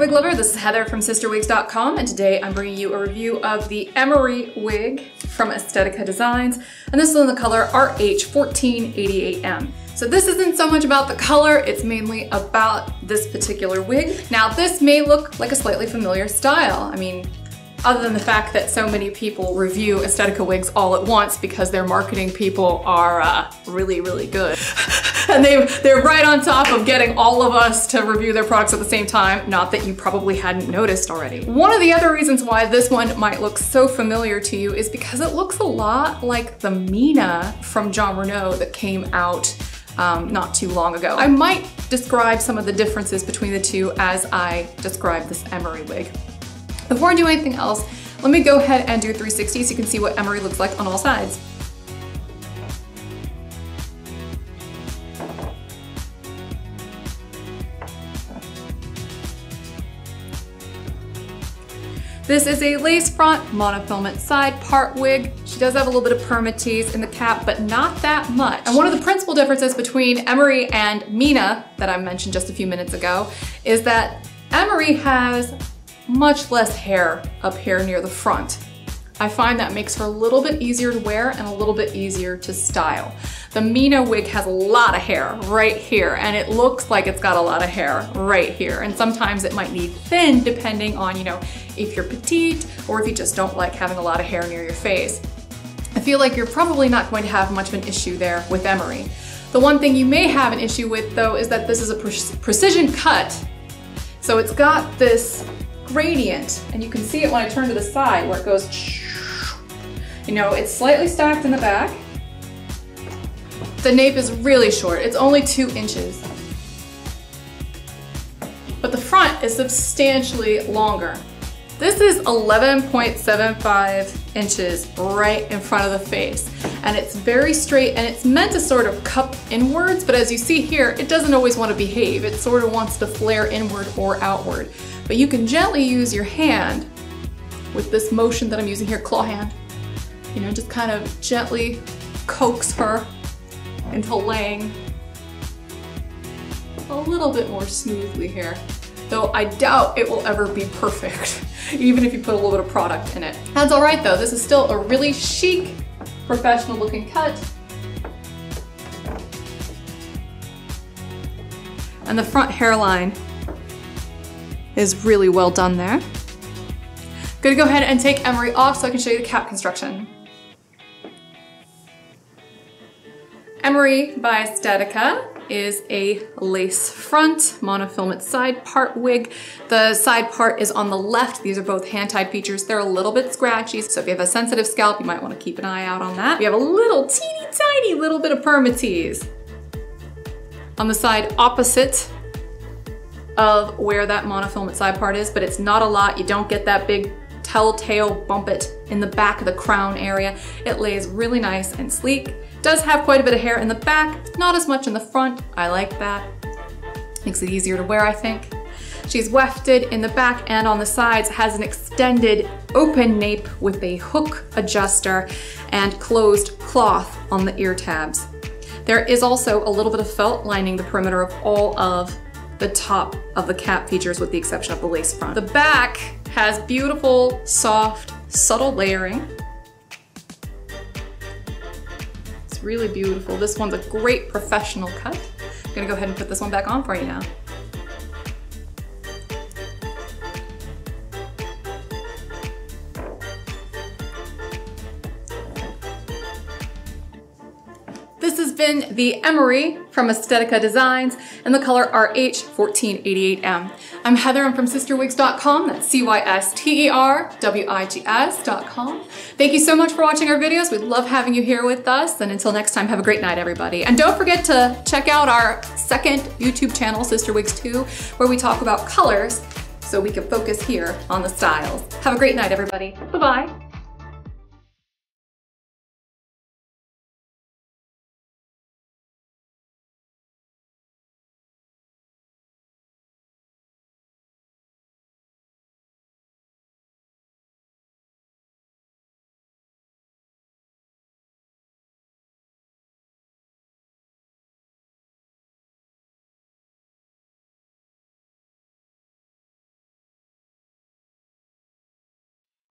wig lover, this is Heather from CysterWigs.com, and today I'm bringing you a review of the Emery wig from Estetica Designs, and this is in the color RH1488M. So this isn't so much about the color, it's mainly about this particular wig. Now this may look like a slightly familiar style. I mean, other than the fact that so many people review Estetica wigs all at once because their marketing people are really, really good. And they're right on top of getting all of us to review their products at the same time, not that you probably hadn't noticed already. One of the other reasons why this one might look so familiar to you is because it looks a lot like the Mina from John Renault that came out not too long ago. I might describe some of the differences between the two as I describe this Emery wig. Before I do anything else, let me go ahead and do 360 so you can see what Emery looks like on all sides. This is a lace front monofilament side part wig. She does have a little bit of permatease in the cap, but not that much. And one of the principal differences between Emery and Mina that I mentioned just a few minutes ago is that Emery has much less hair up here near the front. I find that makes her a little bit easier to wear and a little bit easier to style. The Mina wig has a lot of hair right here, and it looks like it's got a lot of hair right here. And sometimes it might need thin depending on, if you're petite or if you just don't like having a lot of hair near your face. I feel like you're probably not going to have much of an issue there with Emery. The one thing you may have an issue with though is that this is a precision cut. So it's got this gradient, and you can see it when I turn to the side where it goes, it's slightly stacked in the back. The nape is really short, it's only 2 inches. But the front is substantially longer. This is 11.75 inches right in front of the face. And it's very straight, and it's meant to sort of cup inwards, but as you see here, it doesn't always want to behave. It sort of wants to flare inward or outward. But you can gently use your hand with this motion that I'm using here, claw hand, just kind of gently coax her into laying a little bit more smoothly here. Though I doubt it will ever be perfect, even if you put a little bit of product in it. That's all right though, this is still a really chic, professional looking cut. And the front hairline is really well done there. Gonna go ahead and take Emery off so I can show you the cap construction. Emery by Estetica is a lace front monofilament side part wig. The side part is on the left. These are both hand-tied features. They're a little bit scratchy, so if you have a sensitive scalp, you might want to keep an eye out on that. We have a little teeny tiny little bit of permatease on the side opposite of where that monofilament side part is, but it's not a lot. You don't get that big telltale bump it in the back of the crown area. It lays really nice and sleek. Does have quite a bit of hair in the back, not as much in the front. I like that. Makes it easier to wear, I think. She's wefted in the back and on the sides, has an extended open nape with a hook adjuster and closed cloth on the ear tabs. There is also a little bit of felt lining the perimeter of all of the top of the cap features with the exception of the lace front. The back has beautiful, soft, subtle layering. It's really beautiful. This one's a great professional cut. I'm gonna go ahead and put this one back on for you now. This has been the Emery from Estetica Designs in the color RH1488M. I'm Heather, I'm from CysterWigs.com, that's CysterWigs.com. Thank you so much for watching our videos. We love having you here with us, and until next time, have a great night, everybody. And don't forget to check out our second YouTube channel, CysterWigs 2, where we talk about colors so we can focus here on the styles. Have a great night, everybody. Bye-bye.